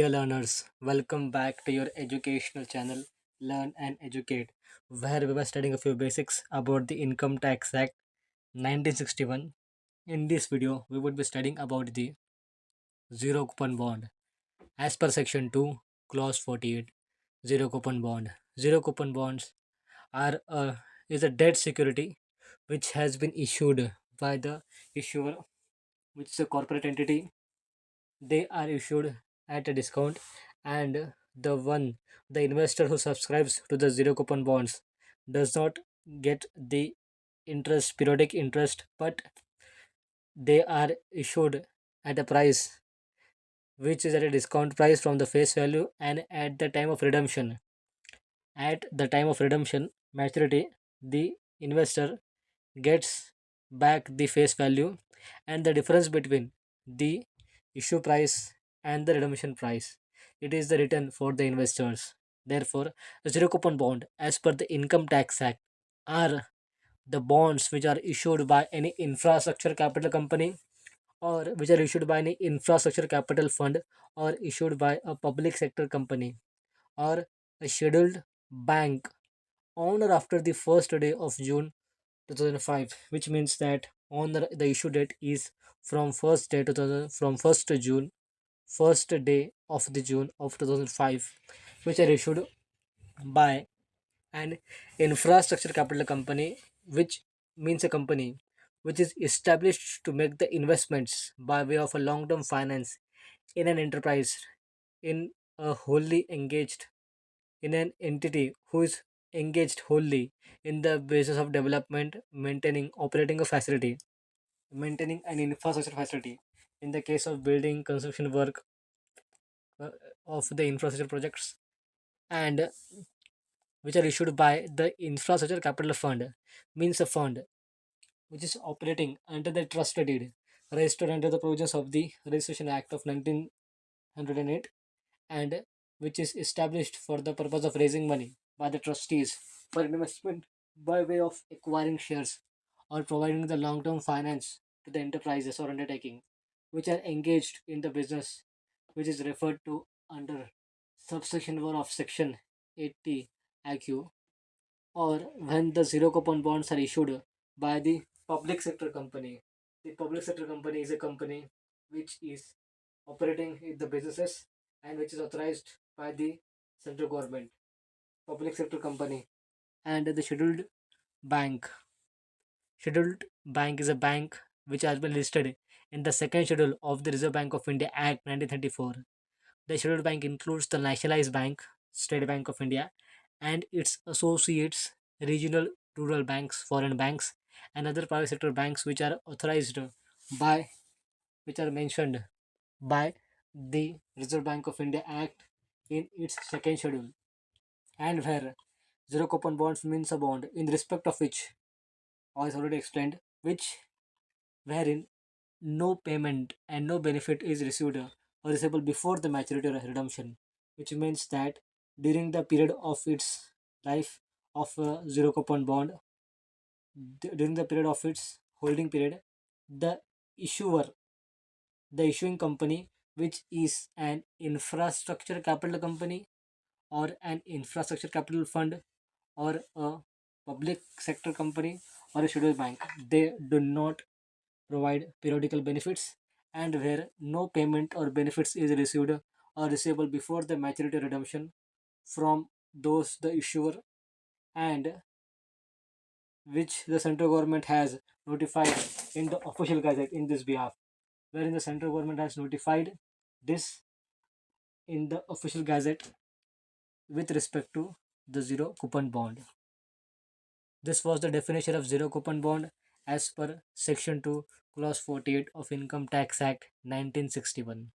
Dear learners, welcome back to your educational channel Learn and Educate, where we were studying a few basics about the Income Tax Act 1961. In this video, we would be studying about the zero coupon bond. As per section 2, clause 48, zero coupon bond. Zero coupon bonds are is a debt security which has been issued by the issuer, which is a corporate entity. They are issued at a discount, and the investor who subscribes to the zero coupon bonds does not get the interest, periodic interest, but they are issued at a price which is at a discount price from the face value. And at the time of redemption maturity, the investor gets back the face value and the difference between the issue price and the redemption price. It is the return for the investors. Therefore, the zero coupon bond, as per the Income Tax Act, are the bonds which are issued by any infrastructure capital company, or which are issued by any infrastructure capital fund, or issued by a public sector company, or a scheduled bank on or after the first day of June 2005, which means that on the issue date is from 1st day 2000, from 1st June, first day of the June of 2005, which are issued by an infrastructure capital company, which means a company which is established to make the investments by way of a long-term finance in an enterprise, in a wholly engaged in an entity who is engaged wholly in the basis of development, maintaining, operating a facility, maintaining an infrastructure facility. In the case of building, construction work uh, of the infrastructure projects, and which are issued by the Infrastructure Capital Fund, means a fund which is operating under the trust deed registered under the provisions of the Registration Act of 1908, and which is established for the purpose of raising money by the trustees for investment by way of acquiring shares or providing the long-term finance to the enterprises or undertaking which are engaged in the business, which is referred to under subsection 1 of section 80 IQ, or when the zero coupon bonds are issued by the public sector company. The public sector company is a company which is operating in the businesses and which is authorized by the central government. Public sector company. And the bank scheduled bank is a bank which has been listed in the second schedule of the Reserve Bank of India Act 1934. The scheduled bank includes the nationalized bank, State Bank of India, and its associates, regional rural banks, foreign banks, and other private sector banks which are authorized by, which are mentioned by the Reserve Bank of India Act in its second schedule, and where zero coupon bonds means a bond in respect of which, as already explained, which wherein no payment and no benefit is received or receivable before the maturity or redemption, which means that during the period of its life of a zero coupon bond, during the period of its holding period, the issuer, the issuing company, which is an infrastructure capital company or an infrastructure capital fund or a public sector company or a scheduled bank, they do not provide periodical benefits, and where no payment or benefits is received or receivable before the maturity redemption from those the issuer, and which the central government has notified in the official gazette in this behalf, wherein the central government has notified this in the official gazette with respect to the zero coupon bond. This was the definition of zero coupon bond as per section 2 clause 48 of Income Tax Act 1961.